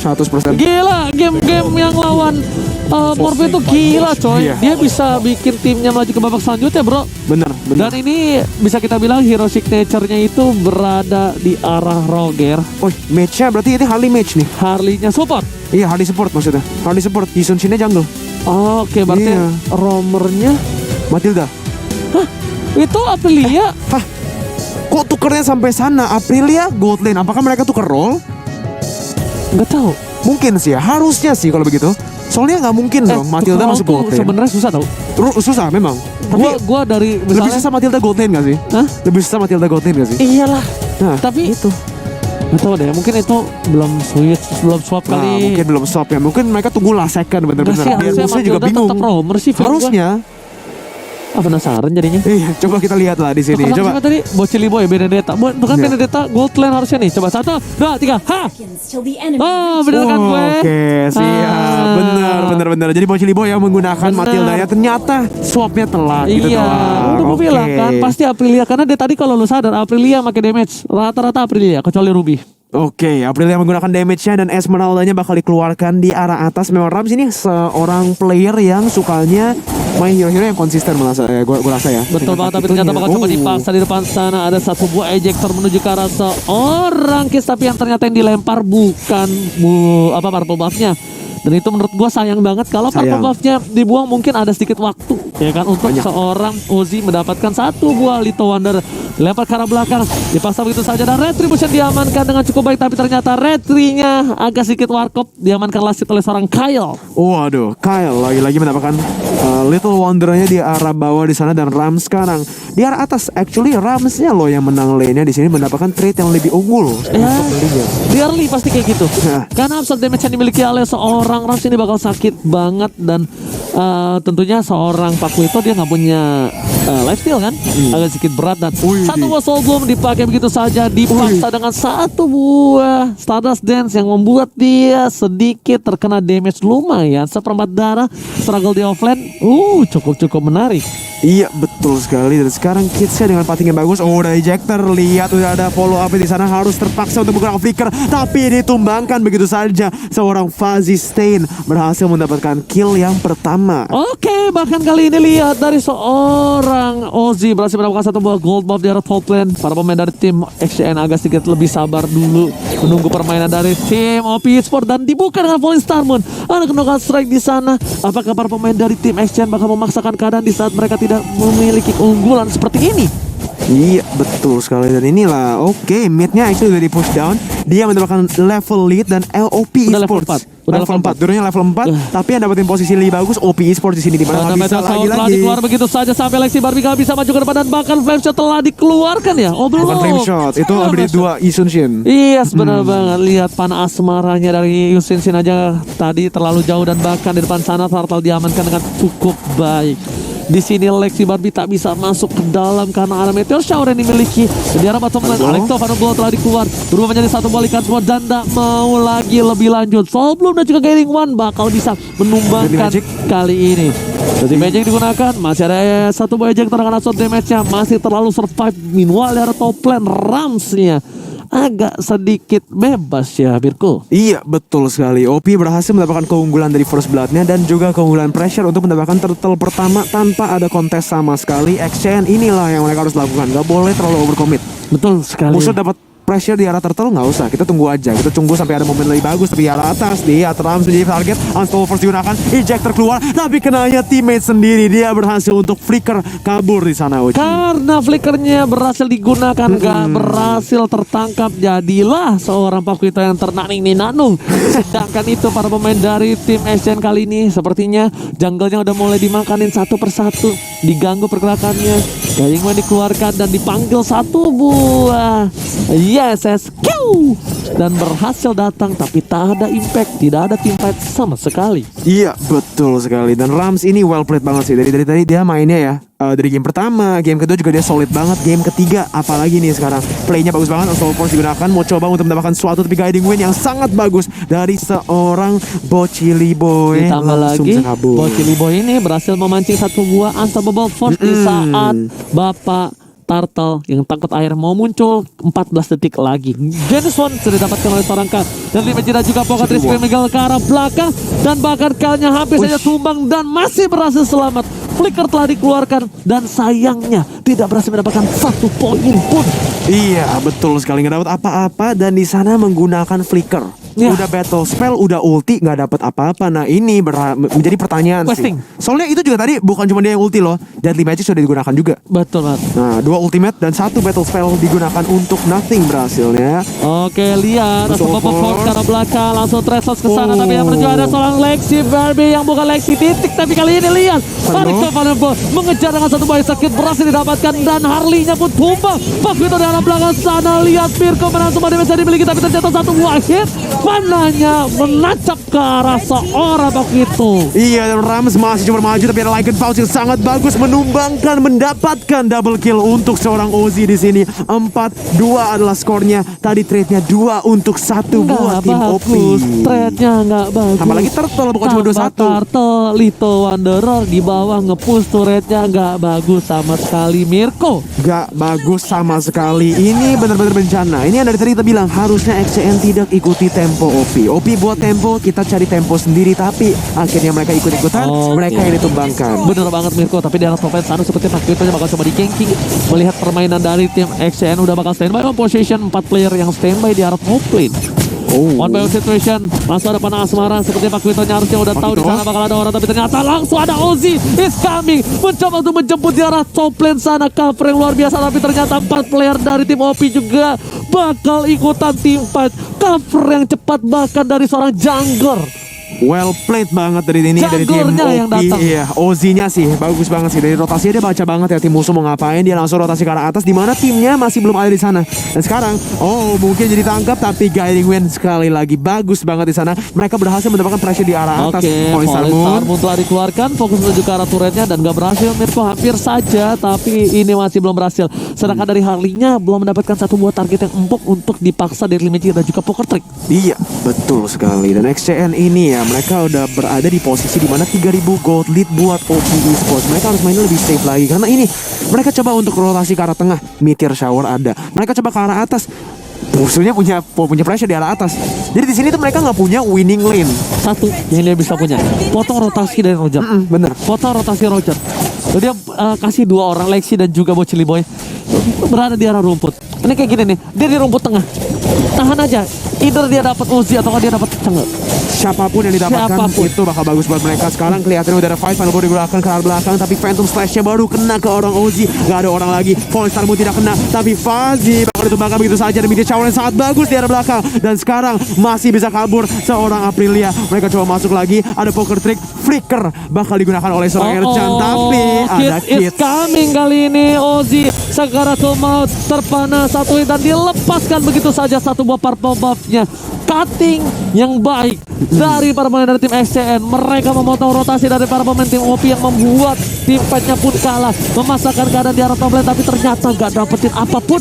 100%. Gila, game-game yang lawan Morphe itu gila coy. Iya. Dia bisa bikin timnya maju ke babak selanjutnya bro. Bener. Dan ini bisa kita bilang hero signature-nya itu berada di arah Roger. Oh, match-nya berarti ini Harley match nih. Harley-nya support. Iya, Harley support maksudnya. Harley support, Yi Sun-shin-nya jungle. Oke, berarti Iya. roamernya Matilda. itu Aprilia. Hah? Kok tukernya sampai sana? Aprilia gold lane. Apakah mereka tuker role? Nggak tahu. Mungkin sih ya, harusnya sih kalau begitu. Soalnya nggak mungkin dong Matilda tuker masuk tuh gold lane. sebenarnya susah tau. Susah memang. Tapi Gua dari lebih misalnya, susah Matilda gold lane gak sih? Hah? Lebih susah Matilda gold lane gak sih? Iyalah. Nah, Tapi itu. nggak tahu deh. Mungkin itu belum switch, belum swap Nah, kali. mungkin belum stop ya. Mungkin mereka tunggu last second Nggak bener-bener. sih, Biar harusnya musuhnya juga Matilda bingung. tetap roamer sih. feeling gua. Harusnya. Penasaran jadinya. Iya, coba kita lihat lah di sini. Coba Coba. tadi Bocili Boy Benedetta. Bukan Iya. Benedetta, gold lane harusnya nih. Coba 1, 2, 3. Ha. Till the enemy Oh, bener kan gue? Oke, siap. Bener. Jadi Bocili Boy yang menggunakan Bener. Matilda ya ternyata swapnya telat gitu Iya, doang. udah gue Oke. bilang kan pasti Aprilia. Karena dia tadi kalau lu sadar Aprilia pakai damage rata-rata Aprilia kecuali Ruby. Oke, Aprilia menggunakan damage-nya dan Esmeralda-nya bakal dikeluarkan di arah atas. Memang Rams ini seorang player yang sukanya main hero-hero yang konsisten gue rasa ya. Betul banget, tapi ternyata bakal coba dipaksa di depan sana. Ada satu buah ejector menuju ke arah seorang Kiss, tapi yang ternyata yang dilempar bukan purple buff-nya. Dan itu menurut gua sayang banget kalau purple Sayang. buff-nya dibuang, mungkin ada sedikit waktu ya kan untuk Banyak. seorang Ozzy mendapatkan satu buah Little Wonder. Dilempar ke arah belakang, dipaksa begitu saja dan Retribution diamankan dengan cukup baik, tapi ternyata Retri-nya agak sedikit warkop, diamankan last hit oleh seorang Kyle. Waduh, Kyle lagi-lagi mendapatkan Little Wonder-nya di arah bawah di sana dan Rams sekarang di arah atas. Actually Rams-nya loh yang menang lane-nya di sini mendapatkan trade yang lebih unggul. Ya, di early pasti kayak gitu. Nah. Karena absolute damage yang dimiliki oleh seorang Rams ini bakal sakit banget. Dan tentunya seorang Paku itu dia nggak punya lifesteal kan, agak sedikit berat. Dan Wih. satu buah soul belum dipakai begitu saja, dipaksa dengan satu buah Stardust Dance yang membuat dia sedikit terkena damage lumayan, seperempat darah. Struggle di offlane, cukup menarik. Iya betul sekali. Dan sekarang Kidsnya dengan pating yang bagus. Oh udah ejector. Lihat udah ada follow up di sana. Harus terpaksa untuk menggunakan flicker. Tapi ditumbangkan begitu saja. Seorang Fuzzy Stain berhasil mendapatkan kill yang pertama. Oke, bahkan kali ini lihat dari seorang Ozzy berhasil mendapatkan satu buah gold buff di arah top lane. Para pemain dari tim XCN agak sedikit lebih sabar dulu menunggu permainan dari tim OP Sport dan dibuka dengan Falling Star Moon. Ada knockout strike di sana. Apakah para pemain dari tim XCN bakal memaksakan keadaan di saat mereka tidak memiliki keunggulan seperti ini? Iya betul sekali. Dan inilah oke, midnya actually udah di push down. Dia mendapatkan level lead dan LOP Udah level Esports. 4. Udah level level 4. Duranya level 4. Tapi yang dapetin posisi lebih bagus OP Esports di sini, di mana Karena nggak bisa Metal Sound telah lagi-lagi. dikeluar begitu saja sampai Lexi Barbie gak bisa maju ke depan dan bahkan Flame Shot telah dikeluarkan ya. Oh belum. Bukan frame shot, itu Oh, upgrade flame shot. 2 Yi Sun-shin. Iya benar banget. Lihat panah asmaranya dari Yusin Sin aja tadi terlalu jauh dan bahkan di depan sana Turtle diamankan dengan cukup baik. Di sini Lexi Barbie tak bisa masuk ke dalam karena ada Meteor Shower yang dimiliki. Di arah bottom lane Alecto Vanoglo telah dikeluar, berubah menjadi satu balikan semua dan tak mau lagi lebih lanjut. Soul Bloom dan juga Gaining One bakal bisa menumbangkan Dirty Magic. kali ini. Dirty Magic digunakan, masih ada satu buah eject dengan absolute damage-nya, masih terlalu survive. Meanwhile dari top lane Rams-nya agak sedikit bebas ya Birko. Iya betul sekali. OP berhasil mendapatkan keunggulan dari First Blood-nya dan juga keunggulan pressure untuk mendapatkan turtle pertama tanpa ada kontes sama sekali. Action inilah yang mereka harus lakukan. Gak boleh terlalu overcommit. Betul sekali. Musuh dapat pressure di arah turtle nggak usah, kita tunggu aja, kita tunggu sampai ada momen lebih bagus. Tapi di arah atas dia Rams menjadi target. Unstoppable Force digunakan, ejector keluar, tapi kenanya teammate sendiri. Dia berhasil untuk flicker kabur di sana. Uji. Karena flickernya berhasil digunakan, gak berhasil tertangkap, jadilah seorang Pakuito yang ternaning nanung. Sedangkan itu para pemain dari tim Asian kali ini sepertinya jungle-nya udah mulai dimakanin satu persatu, diganggu pergerakannya. Gayingman dikeluarkan dan dipanggil satu buah YSSQ dan berhasil datang, tapi tak ada impact, tidak ada team fight sama sekali. Iya betul sekali. Dan Rams ini well played banget sih. Dari tadi dia mainnya ya, dari game pertama, game kedua juga dia solid banget. Game ketiga apalagi nih sekarang playnya bagus banget. Unstoppable Force digunakan, mau coba untuk mendapatkan suatu tapi guiding win yang sangat bagus dari seorang Bocili Boy. Ditambah Langsung lagi bisa kabur. Bocili Boy ini berhasil memancing satu buah Unstoppable Force di saat Bapak turtle yang takut air mau muncul 14 detik lagi. Genesis One sudah didapatkan oleh seorang K. Dan Limejira juga Pocket Respect Miguel ke arah belakang. Dan bahkan K-nya hampir saja tumbang dan masih berhasil selamat. Flicker telah dikeluarkan dan sayangnya tidak berhasil mendapatkan 1 poin pun. Iya, betul sekali, nggak dapat apa-apa dan di sana menggunakan flicker. Ya. Udah battle spell, udah ulti, nggak dapat apa-apa. Nah ini menjadi pertanyaan Wasting. sih. Soalnya itu juga tadi bukan cuma dia yang ulti loh, Deadly Magic sudah digunakan juga. Betul banget. Nah 2 ultimate dan 1 battle spell digunakan untuk nothing berhasilnya. Oke, lihat Betul, langsung Popok Force. ke arah belakang, langsung Tresos ke sana, Oh. tapi yang menuju ada seorang Lexi Barbie yang bukan Lexi titik, tapi kali ini lihat tarik ke Vandenberg mengejar dengan 1 buah sakit berhasil didapatkan dan Harley-nya pun tumbang. Pak Vito di arah belakang sana, lihat Mirko menang semua damage yang dimiliki, tapi ternyata 1 buah hit panahnya menancap ke arah seorang Pak Vito. Iya, dan Rams masih cuma maju tapi ada Lycan Faust yang sangat bagus menumbangkan, mendapatkan double kill untuk seorang Ozzy di sini. 4-2 adalah skornya. Tadi trade-nya 2 untuk 1 buat Nggak tim OP. bagus, trade-nya nggak bagus. Tambah lagi turtle, bukan cuma Tambah 2-1. Turtle, Lito Wanderer di bawah nge-push turretnya nggak bagus sama sekali Mirko. Gak bagus sama sekali. Ini benar-benar bencana. Ini yang dari tadi kita bilang harusnya XCN tidak ikuti tempo OP. OP buat tempo, kita cari tempo sendiri. Tapi akhirnya mereka ikut-ikutan, Oke. mereka yang ditumbangkan. Bener banget Mirko, tapi di arah top lane sana seperti Pak Vito bakal coba di-ganking. Melihat permainan dari tim XCN udah bakal standby on position, 4 player yang standby di arah top lane. One by one situation, langsung ada panah asmara seperti Pak Vito harusnya udah tahu di sana bakal ada orang, tapi ternyata langsung ada Ozzy is coming mencoba untuk menjemput di arah top lane sana. Cover yang luar biasa, tapi ternyata 4 player dari tim OP juga bakal ikutan team fight. Cover yang cepat bahkan dari seorang jungler. Well played banget dari ini, dari tim Junglernya yang OP. datang. Iya, Ozzy-nya sih bagus banget sih. Dari rotasinya dia baca banget ya tim musuh mau ngapain, dia langsung rotasi ke arah atas di mana timnya masih belum ada di sana. Dan sekarang, mungkin jadi tangkap tapi guiding win sekali lagi bagus banget di sana. Mereka berhasil mendapatkan pressure di arah atas. Oke, Point Star Fallen Moon. Star Moon telah dikeluarkan, fokus menuju ke arah turretnya dan gak berhasil. Mirko hampir saja, tapi ini masih belum berhasil. Sedangkan dari Harley-nya belum mendapatkan 1 buah target yang empuk untuk dipaksa dari Limejira dan juga Poker Trick. Iya, betul sekali. Dan XCN ini ya, mereka udah berada di posisi di mana 3000 gold lead buat OP Esports. Mereka harus mainnya lebih safe lagi karena ini mereka coba untuk rotasi ke arah tengah, Meteor Shower ada. Mereka coba ke arah atas. Musuhnya punya pressure di arah atas. Jadi di sini tuh mereka nggak punya winning lane. Satu yang dia bisa punya, potong rotasi dari Roger. Bener. Potong rotasi Roger. Lalu dia kasih 2 orang Lexi dan juga Bocili Boy berada di arah rumput. Ini kayak gini nih, dia di rumput tengah. Tahan aja, either dia dapat Uzi atau dia dapat jungle. Siapapun yang didapatkan Siapapun. itu bakal bagus buat mereka. Sekarang kelihatannya udah ada fight, Final Board digunakan ke arah belakang, tapi Phantom Slash-nya baru kena ke orang Ozzy. Gak ada orang lagi. Fallen Star Moon tidak kena, tapi Fuzzy bakal ditumbangkan begitu saja. Dan media shower yang sangat bagus di arah belakang. Dan sekarang masih bisa kabur seorang Aprilia. Mereka coba masuk lagi. Ada Poker Trick, Flicker bakal digunakan oleh seorang Ercan, tapi ada Kid is Kid. coming kali ini. Ozzy Sakaratul Maut terpana satu dan dilepaskan begitu saja 1 buah purple buff-nya. Cutting yang baik dari para pemain dari tim XCN. Mereka memotong rotasi dari para pemain tim OP yang membuat tim fight-nya pun kalah. Memasakkan keadaan di arah top lane, tapi ternyata gak dapetin apapun.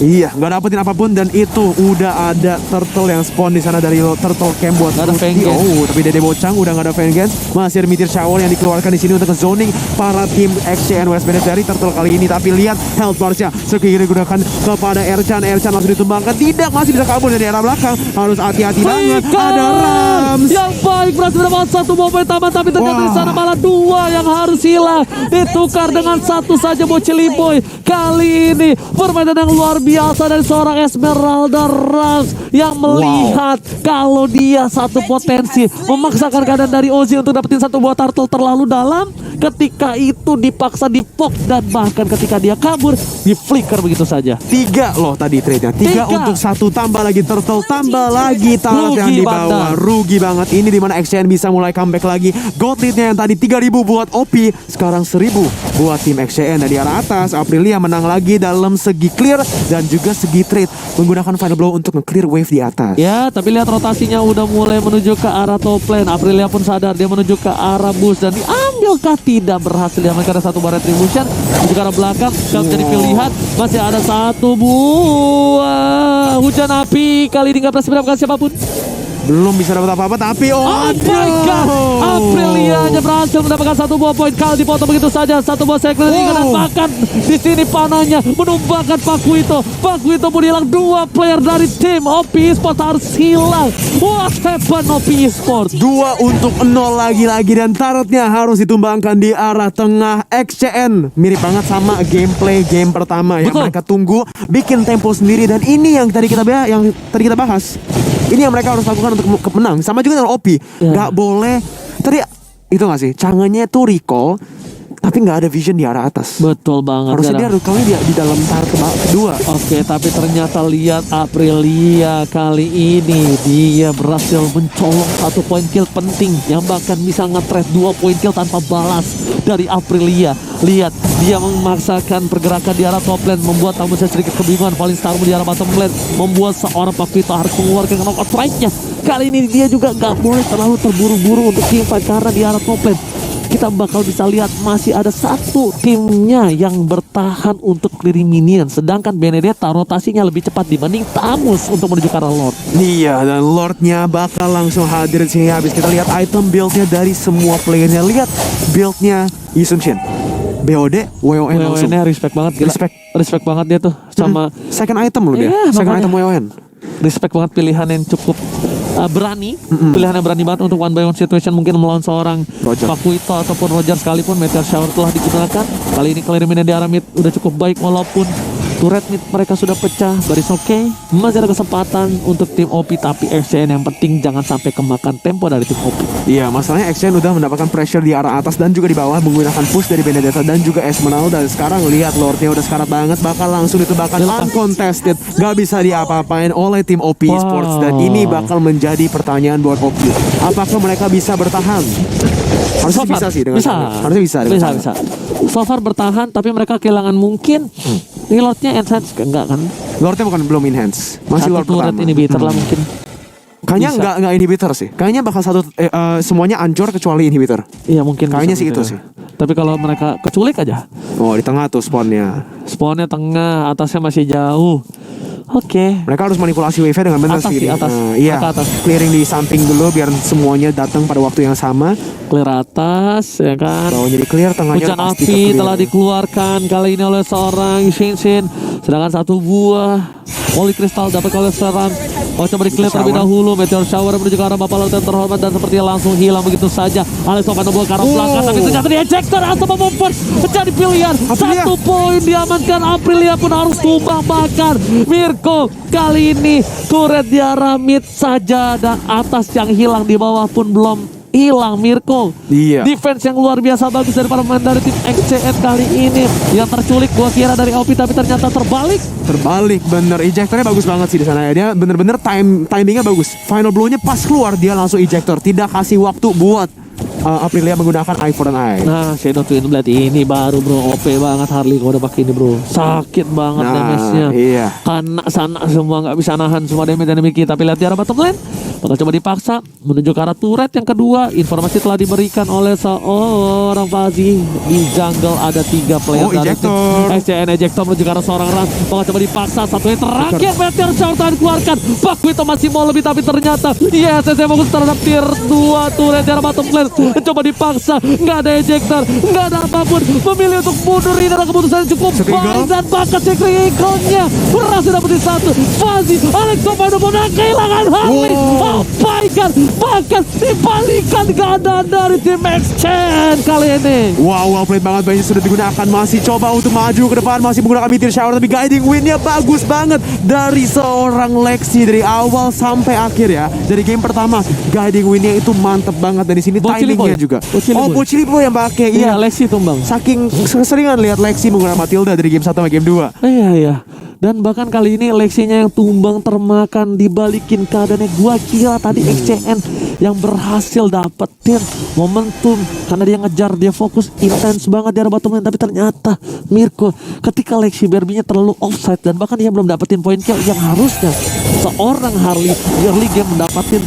Iya, nggak dapetin apapun dan itu udah ada turtle yang spawn di sana dari turtle camp buat Nggak ada Ruti. Vengeance. Oh, tapi Dede Bocang udah nggak ada Vengeance. Masih ada Meteor Shower yang dikeluarkan di sini untuk zoning para tim XCN West Bandit dari turtle kali ini. Tapi lihat health bars-nya sekiranya digunakan kepada Ercan. Ercan langsung ditumbangkan. Tidak, masih bisa kabur dari arah belakang. Harus hati-hati banget. Ada Rams. yang baik berhasil mendapatkan 1 momen taman, tapi ternyata Wah. di sana malah 2 yang harus hilang. Ditukar dengan 1 saja Bocili Boy. Kali ini permainan yang luar biasa dari seorang Esmeralda Rams yang melihat kalau dia satu potensi memaksakan keadaan dari Ozzy untuk dapetin 1 buah turtle terlalu dalam. Ketika itu dipaksa dipok dan bahkan ketika dia kabur di flicker begitu saja. 3 loh tadi trade-nya. 3 Tiga. untuk 1, tambah lagi turtle, tambah lagi talent yang Rugi di bawah. bandar. Rugi banget. Ini dimana XCN bisa mulai comeback lagi. Gold lead-nya yang tadi 3000 buat OP, sekarang 1000 buat tim XCN. Dan di arah atas, Aprilia menang lagi dalam segi clear dan juga segi trade. Menggunakan final blow untuk nge-clear wave di atas. Ya, tapi lihat rotasinya udah mulai menuju ke arah top lane. Aprilia pun sadar dia menuju ke arah boost dan diambilkah tidak berhasil. Dia mereka ada 1 bar retribution menuju ke arah belakang. Kalau jadi pilihan masih ada 1 buah hujan api. Kali ini nggak berhasil mendapatkan siapapun. belum bisa dapat apa-apa tapi Oh my god, Aprilia hanya berhasil mendapatkan 1 buah poin. Kal dipotong begitu saja, 1 buah segmen dan bahkan di sini panahnya menumbangkan Pakuito. Pakuito pun hilang, 2 player dari tim OP Esports harus hilang. What happened OP Esports? 2 untuk 0 lagi-lagi dan tarotnya harus ditumbangkan di arah tengah. XCN mirip banget sama gameplay game pertama ya. Betul. Mereka tunggu bikin tempo sendiri dan ini yang tadi kita bahas. Ini yang mereka harus lakukan untuk menang. Sama juga dengan OP. Gak boleh. Tadi itu gak sih? Canggahnya tuh recall. Tapi gak ada vision di arah atas. Betul banget. Harusnya dia recallnya di dalam tahap kedua. Oke, tapi ternyata lihat Aprilia kali ini dia berhasil mencolong 1 poin kill penting yang bahkan bisa nge-trade 2 poin kill tanpa balas dari Aprilia. Lihat, dia memaksakan pergerakan di arah top lane, membuat tamu saya sedikit kebingungan. Paling Star di arah bottom lane, membuat seorang Pakuito harus mengeluarkan knockout strike-nya. Kali ini dia juga gak boleh terlalu terburu-buru untuk teamfight karena di arah top lane kita bakal bisa lihat masih ada 1 timnya yang bertahan untuk clearing minion, sedangkan Benedetta rotasinya lebih cepat dibanding Tamus untuk menuju ke arah Lord. Iya, dan Lordnya bakal langsung hadir di sini. Habis kita lihat item buildnya dari semua playernya. Lihat buildnya Yisunshin, BOD, WON langsung. WON-nya respect banget, gila. Respect banget dia tuh sama second item loh dia. Iya, Second makanya. item WON. respect banget, pilihan yang cukup berani, pilihan yang berani banget untuk one by one situation, mungkin melawan seorang Roger. Pakuito ataupun Roger sekalipun. Meteor Shower telah digunakan. Kali ini clearing di arah mid udah cukup baik, walaupun turret mid mereka sudah pecah. Baris oke, masih ada kesempatan untuk tim OP, tapi XCN yang penting jangan sampai kemakan tempo dari tim OP. Iya, masalahnya XCN udah mendapatkan pressure di arah atas dan juga di bawah menggunakan push dari Benedetta dan juga Esmeralda. Dan sekarang lihat Lordnya udah sekarat banget, bakal langsung ditebakkan uncontested, gak bisa diapa-apain oleh tim OP Esports. Dan ini bakal menjadi pertanyaan buat OP, apakah mereka bisa bertahan? Harusnya bisa sih dengan sana. Harusnya bisa dengan sana. bisa. So far bertahan, tapi mereka kehilangan mungkin ini Lordnya enhance enggak kan? Lordnya belum enhance, masih Satu Lord turret pertama. inhibitor lah mungkin. Kayaknya nggak inhibitor sih. Kayaknya bakal semuanya ancur kecuali inhibitor. Iya mungkin. Kayaknya bisa sih gitu itu ya. sih. Tapi kalau mereka keculik aja. Oh, di tengah tuh spawnnya. Spawnnya tengah, atasnya masih jauh. Oke. Mereka harus manipulasi wave dengan benar Atas sih. sih, atas. Iya. Ke atas. Clearing di samping dulu biar semuanya datang pada waktu yang sama. Clear atas ya kan. Bawahnya di clear, tengahnya Hujan pasti api ke-clear. telah dikeluarkan kali ini oleh seorang Shinshin. Sedangkan 1 buah polikristal dapat oleh seorang coba di clear terlebih dahulu. Meteor Shower menuju ke arah Bapak Laut yang terhormat dan sepertinya langsung hilang begitu saja. Alex Okan membawa ke arah belakang, tapi ternyata di ejector atau membuat menjadi pilihan. Aprilia. 1 poin diamankan. Aprilia pun harus tumbang bakar. Mirko kali ini turret di arah mid saja dan atas yang hilang, di bawah pun belum hilang Mirko. Iya. Defense yang luar biasa bagus dari para pemain dari tim XCN kali ini. Yang terculik gua kira dari OP, tapi ternyata terbalik. Terbalik bener, ejectornya bagus banget sih di sana ya. Dia bener-bener timingnya bagus. Final blow-nya pas keluar dia langsung ejector, tidak kasih waktu buat Aprilia menggunakan Eye for an Eye. Nah, Shadow Twin Blade ini baru bro, OP banget Harley kalau udah pakai ini bro. Sakit banget damage-nya. Iya. Karena sana semua nggak bisa nahan semua damage enemy kita. Tapi lihat di arah bottom lane, bakal coba dipaksa menuju ke arah turret yang kedua. Informasi telah diberikan oleh seorang Fazi. Di jungle ada 3 player dari tim XCN. Ejector menuju ke arah seorang Ran. Bakal coba dipaksa, satunya terakhir Meteor Shower telah dikeluarkan. Pakuito masih mau lebih, tapi ternyata saya fokus terhadap tier 2 turret di arah bottom lane. Coba dipaksa, nggak ada ejector, nggak ada apapun, memilih untuk mundur. Ini adalah keputusan yang cukup baik dan bahkan Secret Eagle-nya berhasil dapetin 1. Fazi, Alex Sofano kehilangan Harley. Abaikan, bahkan dibalikan keadaan dari tim XCN kali ini. Wow, well played banget, banyak sudah digunakan. Masih coba untuk maju ke depan, masih menggunakan Meteor Shower, tapi guiding win-nya bagus banget dari seorang Lexi dari awal sampai akhir ya. Dari game pertama, guiding win-nya itu mantep banget, dan di sini timingnya juga. Bocili Boy yang pakai. Iya, Lexi tumbang. Saking seringan lihat Lexi menggunakan Matilda dari game 1 sampai game 2. Iya. Dan bahkan kali ini Lexinya yang tumbang termakan, dibalikin keadaannya. Gua kira tadi XCN yang berhasil dapetin momentum karena dia ngejar, dia fokus intens banget di arah bottom lane, tapi ternyata Mirko ketika Lexi Berbinya terlalu offside dan bahkan dia belum dapetin poin kill yang harusnya seorang Harley di early game mendapatkan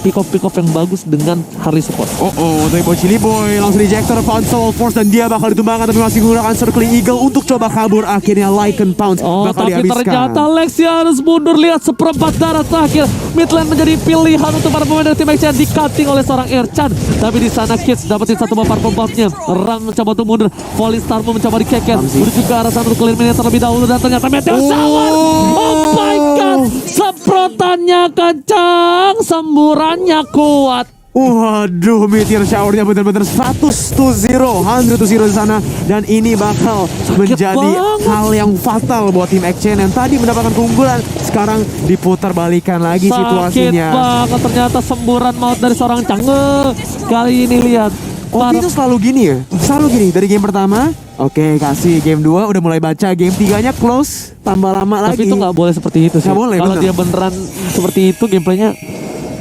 pick-off yang bagus dengan Harley support. Tapi Boy Chili Boy langsung ejector Pound Soul Force dan dia bakal ditumbangkan tapi masih menggunakan Circling Eagle untuk coba kabur. Akhirnya Lycan Pounce bakal tapi dihabiskan. ternyata Lexi harus mundur. Lihat seperempat darah terakhir. Mid lane menjadi pilihan untuk para pemain dari tim Action, di cutting oleh seorang Erchan. Tapi di sana Kids dapetin satu buff purple buff-nya. Ram mencoba untuk mundur. Volley Star mencoba dikeket. Menuju ke arah sana untuk clear minion terlebih dahulu dan ternyata Meteor Shower. Oh my god, semprotannya kencang, semburannya kuat. Waduh, Meteor Shower-nya benar-benar 100 to 0 di sana. Dan ini bakal menjadi banget. hal yang fatal buat tim Action yang tadi mendapatkan keunggulan. Sekarang diputar balikan lagi situasinya. Sakit banget, ternyata semburan maut dari seorang Chang'e. Kali ini lihat. Opi itu selalu gini ya? Selalu gini, dari game pertama, oke, kasih game 2, udah mulai baca. Game 3-nya close, tambah lama lagi. Tapi itu nggak boleh seperti itu sih. Nggak boleh, kalau bener. dia beneran seperti itu gameplaynya,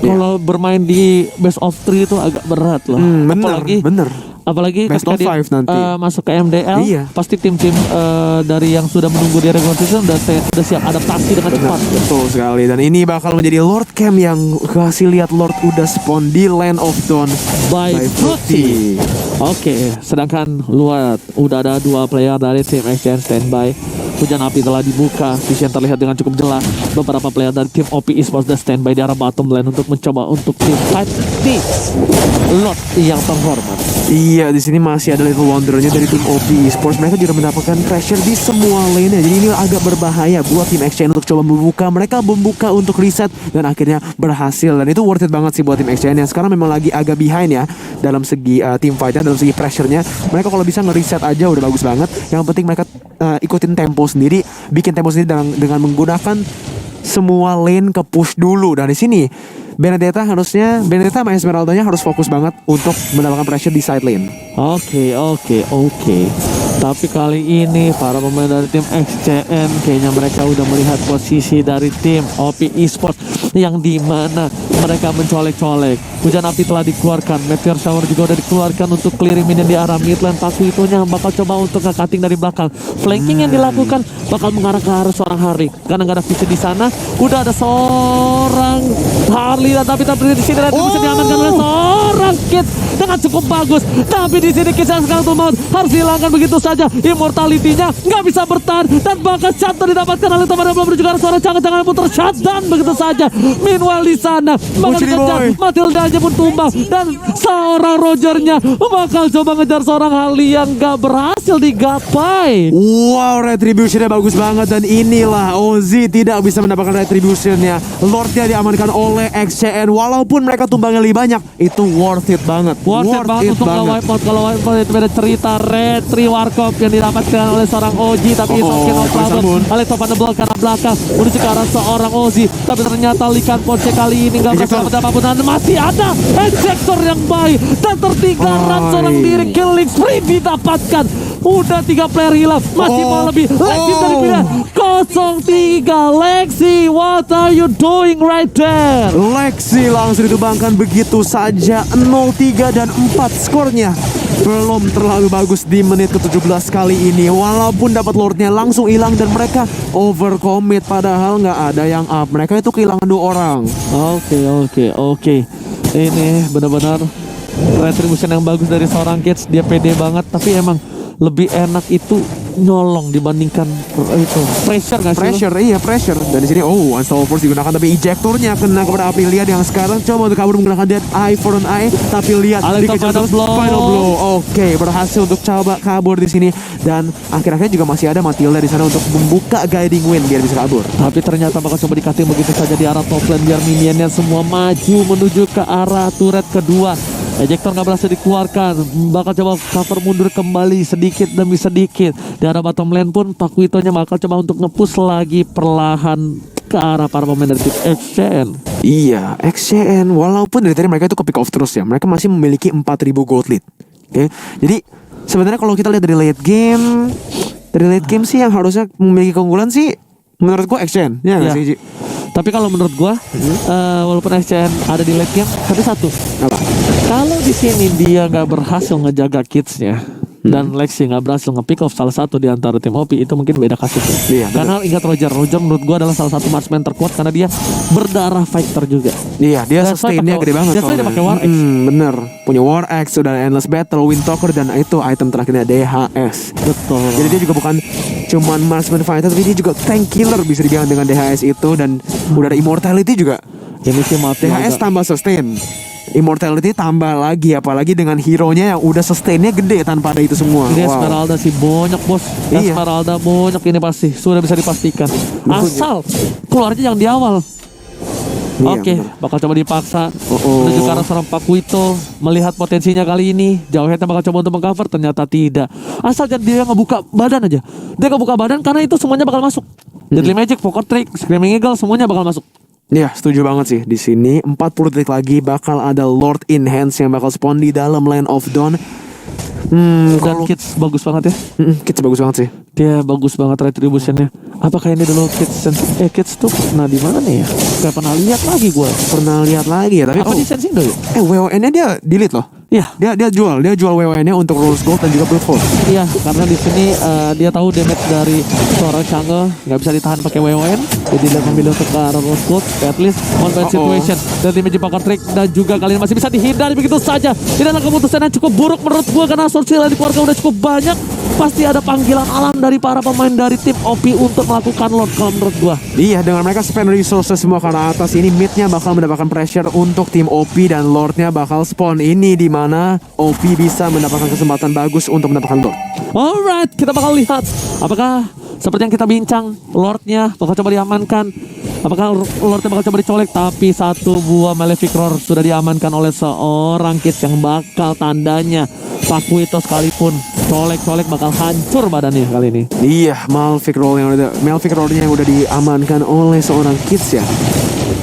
kalau bermain di best of 3 itu agak berat loh. Bener. Apalagi Best ketika of dia five nanti. masuk ke MDL, Iya. pasti tim-tim dari yang sudah menunggu di regular season udah siap adaptasi dengan cepat. Betul sekali. Dan ini bakal menjadi Lord Cam yang kasih lihat Lord udah spawn di Land of Dawn By Fruity. Oke, sedangkan luar udah ada 2 player dari tim Action standby. Hujan api telah dibuka, vision terlihat dengan cukup jelas. Beberapa player dari tim OP Esports dan standby di arah bottom lane untuk mencoba untuk tim fight di Lord yang terhormat. Iya, di sini masih ada Little Wonder-nya dari tim OP Esports. Mereka juga mendapatkan pressure di semua lane. Jadi ini agak berbahaya buat tim Action untuk coba membuka. Mereka membuka untuk reset dan akhirnya berhasil. Dan itu worth it banget sih buat tim Action yang sekarang memang lagi agak behind ya dalam segi team fight-nya, dalam segi pressure-nya. Mereka kalau bisa nge-reset aja udah bagus banget. Yang penting mereka ikutin tempo sendiri, bikin tempo sendiri dengan menggunakan semua lane ke push dulu. Dan di sini Benedetta sama Esmeralda-nya harus fokus banget untuk mendapatkan pressure di side lane. Oke. Tapi kali ini para pemain dari tim XCN kayaknya mereka udah melihat posisi dari tim OP Esports yang dimana mereka mencolek-colek. Hujan api telah dikeluarkan, Meteor Shower juga udah dikeluarkan untuk clearing minion di arah mid lane. Paku itunya bakal coba untuk nge-cutting dari belakang. Flanking yang dilakukan bakal mengarah ke arah seorang Harley karena nggak ada vision di sana. Udah ada seorang Harley tapi di sini bisa diamankan oleh seorang Kids dengan cukup bagus. Tapi di sini Kids yang sekarang maut harus dihilangkan begitu saja. Immortality-nya nggak bisa bertahan dan bahkan shutdown didapatkan oleh teman belum menuju ke arah suara jangan putar shutdown begitu saja. Meanwhile di sana bakal dikejar, Matilda-nya pun tumbang dan seorang Roger-nya bakal coba ngejar seorang Harley yang nggak berhasil digapai. Wow, retribution-nya bagus banget. Dan inilah Ozzy tidak bisa mendapatkan retribution-nya. Lord-nya diamankan oleh XCN. Walaupun mereka tumbangnya lebih banyak, itu worth it banget. Worth it banget untuk nge-wipe out. Kalau wipe out itu beda cerita. Retri Warkop yang didapatkan oleh seorang Oji, tapi Sokin no problem. Alex Topan the karena belakang menuju ke arah seorang Ozi, tapi ternyata Likan Ponce kali ini nggak berhasil dapat apapun dan masih ada ejector yang baik dan tertinggal seorang diri. Killing spree didapatkan. Udah 3 player hilang, masih mau lebih. Lexi dari pilihan 03. Lexi, what are you doing right there? Lexi langsung ditumbangkan begitu saja. 0-3 dan 4 skornya. Belum terlalu bagus di menit ke-17 kali ini. Walaupun dapat Lordnya langsung hilang dan mereka overcommit. Padahal nggak ada yang up. Mereka itu kehilangan 2 orang. Oke. Ini benar-benar retribution yang bagus dari seorang Kids. Dia pede banget, tapi emang lebih enak itu nyolong dibandingkan itu pressure nggak sih? Pressure. Dan di sini Unstoppable Force digunakan tapi ejectornya kena kepada Aprilia yang sekarang coba untuk kabur menggunakan Dead Eye for an Eye, tapi lihat dikejar final blow. Oke, berhasil untuk coba kabur di sini dan akhir-akhirnya juga masih ada Matilda di sana untuk membuka guiding wind biar bisa kabur. Tapi ternyata bakal coba dikating begitu saja di arah top lane biar minionnya semua maju menuju ke arah turret kedua. Ejector nggak berhasil dikeluarkan, bakal coba cover mundur kembali sedikit demi sedikit. Di arah bottom lane pun Pakuitonya bakal coba untuk nge-push lagi perlahan ke arah para pemain dari tim XCN. Iya, XCN walaupun dari tadi mereka itu ke pick off terus ya, mereka masih memiliki 4.000 gold lead. Oke, jadi sebenarnya kalau kita lihat dari late game sih yang harusnya memiliki keunggulan sih menurut gua XCN, ya nggak sih, Ji? Tapi kalau menurut gua, walaupun XCN ada di late game, tapi satu. Apa? Kalau di sini dia nggak berhasil ngejaga kidsnya, dan Lexi nggak berhasil nge-pick off salah satu di antara tim OP, itu mungkin beda kasus ya. Iya, Karena ingat Roger menurut gua adalah salah satu marksman terkuat karena dia berdarah fighter juga. Iya, dia That's why sustainnya pakai- gede banget. that's why dia pakai War Axe. Bener, punya War Axe, udah Endless Battle, Windtalker, dan itu item terakhirnya DHS. Betul. Jadi dia juga bukan cuman marksman fighter, tapi dia juga tank killer bisa dibilang dengan DHS itu, dan udah ada immortality juga. Ini sih mati DHS agak- tambah sustain, immortality tambah lagi, apalagi dengan hero-nya yang udah sustainnya gede tanpa ada itu semua. Dia Wow. Esmeralda sih banyak bos. Iya. Esmeralda banyak ini pasti sudah bisa dipastikan. Asal keluarnya yang di awal. Iya, Oke, bener. bakal coba dipaksa Oh. menuju ke arah seorang Pakuito, melihat potensinya kali ini. Jauhheadnya bakal coba untuk mengcover, ternyata tidak. Asal jangan dia ngebuka badan aja. Dia ngebuka badan karena itu semuanya bakal masuk. Deadly Magic, Poker Trick, Screaming Eagle semuanya bakal masuk. Iya, setuju banget sih. Di sini 40 detik lagi bakal ada Lord in Hands yang bakal spawn di dalam Land of Dawn. Dan Kalau Kids bagus banget ya. Kids bagus banget sih. Dia bagus banget retributionnya. Apakah ini dulu Kids tuh pernah di mana ya? Gak pernah lihat lagi gue. Pernah lihat lagi ya, tapi Apa di Sensindo ya? WON-nya dia delete loh. Iya, Dia jual WON-nya untuk Rose Gold dan juga Blood Gold. iya, karena di sini dia tahu damage dari seorang Chang'e nggak bisa ditahan pakai WON, jadi dia memilih untuk ke arah Rose Gold, at least on bad situation. Dan tim Poker Trick dan juga kalian masih bisa dihindari begitu saja. Ini adalah keputusan yang cukup buruk menurut gua karena source di keluarga udah cukup banyak. Pasti ada panggilan alam dari para pemain dari tim OP untuk melakukan Lord kalau menurut gua. Iya, dengan mereka spend resources semua ke arah atas ini, mid-nya bakal mendapatkan pressure untuk tim OP dan Lord-nya bakal spawn ini di mana OP bisa mendapatkan kesempatan bagus untuk mendapatkan Lord. Alright, kita bakal lihat apakah seperti yang kita bincang, Lordnya bakal coba diamankan. Apakah Lordnya bakal coba dicolek, tapi satu buah Malefic Roar sudah diamankan oleh seorang Kids yang bakal tandanya Pakuito sekalipun colek-colek bakal hancur badannya kali ini. Iya, Malefic Roar-nya yang udah diamankan oleh seorang Kids ya.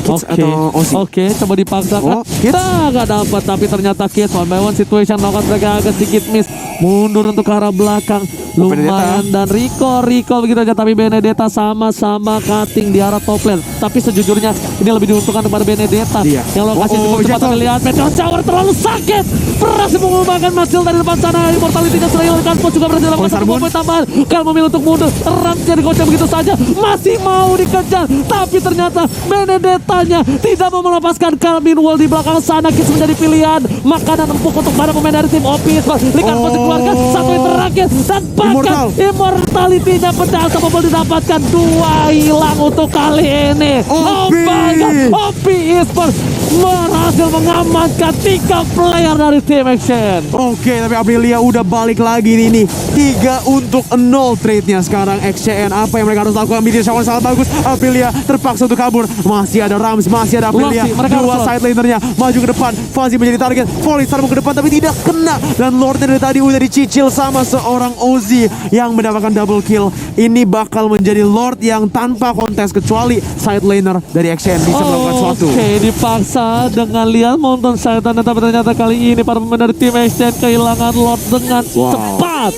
Kids Oke, atau Ozzy? oke, coba dipaksakan. Oh, Kids. Gak dapat, tapi ternyata Kids one by one situation knockout mereka agak sedikit miss. Mundur untuk ke arah belakang. Lumayan dan Rico begitu aja, tapi Benedetta sama-sama cutting di arah top lane. Tapi sejujurnya ini lebih diuntungkan kepada Benedetta. Iya. Yang lokasi cukup cepat jatuh. terlihat. Meteor Shower terlalu sakit. Berhasil mengubahkan Masil dari depan sana. Immortality-nya sudah hilangkan. Pos juga berhasil melakukan satu poin tambahan. Kalau memilih untuk mundur, Rams jadi gocap begitu saja. Masih mau dikejar, tapi ternyata Benedettanya tidak mau melepaskan Calvin Wall di belakang sana. Kids menjadi pilihan makanan empuk untuk para pemain dari tim OP. Likan pasti keluarga satu yang terakhir dan bahkan immortality-nya pecah sama didapatkan, dua hilang untuk kali ini. Oh my god, OP Esports berhasil mengamankan 3 player dari tim Action. Oke, tapi Aprilia udah balik lagi nih. 3 untuk 0 trade-nya sekarang XCN. Apa yang mereka harus lakukan? Media Shower sangat bagus. Aprilia terpaksa untuk kabur. Masih ada Rams, masih ada Aprilia. Lossy, mereka Dua harus side lanernya maju ke depan. Fuzzy menjadi target. Volley mau ke depan tapi tidak kena. Dan Lordnya dari tadi udah dicicil sama seorang Ozzy yang mendapatkan double kill. Ini bakal menjadi Lord yang tanpa kontes kecuali side laner dari XCN bisa melakukan sesuatu. Oke, dipaksa dengan lihat Mountain Satan, tapi ternyata kali ini para pemain dari tim Action kehilangan Lord dengan cepat.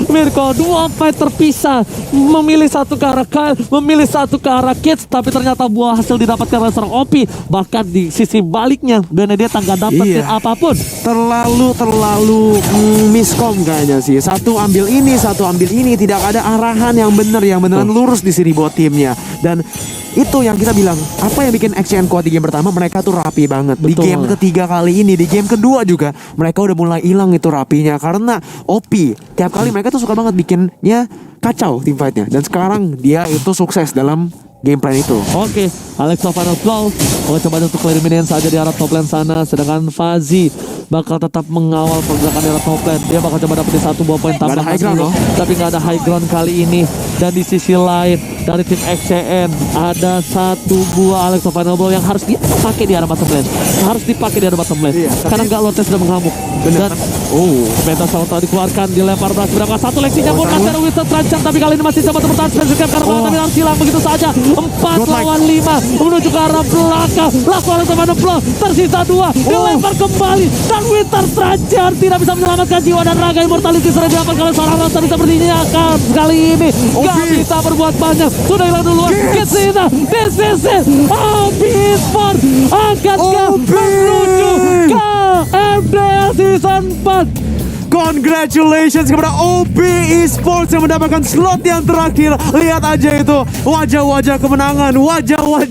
Mirko, dua fight terpisah, memilih satu ke arah Kyle, memilih satu ke arah Kids, tapi ternyata buah hasil didapatkan oleh seorang OP. Bahkan di sisi baliknya Benedetta nggak dapetin apapun. Terlalu miskom kayaknya sih. Satu ambil ini, tidak ada arahan yang bener, yang beneran lurus di sini buat timnya. Dan itu yang kita bilang, apa yang bikin XCN kuat di game pertama, mereka tuh rapi banget. Di game ketiga kali ini, di game kedua juga mereka udah mulai hilang itu rapinya karena OP. Tiap kali mereka tuh suka banget bikinnya kacau tim fightnya. Dan sekarang dia itu sukses dalam game plan itu. Oke, Alexa final goal. Coba untuk clear minion saja di arah top lane sana. Sedangkan Fuzzy bakal tetap mengawal pergerakan di arah top lane. Dia bakal coba dapetin satu buah poin tambahan. high ground loh. Tapi nggak ada high ground kali ini. Dan di sisi lain dari tim XCN ada satu buah Alexa final ball yang harus dipakai di arah bottom lane. Harus dipakai di arah bottom lane. Iya, Karena nggak Lordnya sudah mengamuk. Dan Meteor Shower dikeluarkan, dilempar berhasil berapa satu Lexinya pun kasih ada Wizard terancam, tapi kali ini masih coba bertahan spesifikasi karena tapi harus hilang begitu saja. 4 lawan 5 menuju ke arah belakang. Lakukan oleh teman Blow, tersisa 2, dilempar kembali dan Winter Stranger tidak bisa menyelamatkan jiwa dan raga. Immortality sudah didapatkan oleh seorang Rams, tapi sepertinya akan kali ini gak bisa berbuat banyak. Sudah hilang duluan. Kesina, this is it. OP Esports akankah menuju ke MDL Season 4? Congratulations kepada OP Esports yang mendapatkan slot yang terakhir. Lihat aja itu wajah-wajah kemenangan, wajah-wajah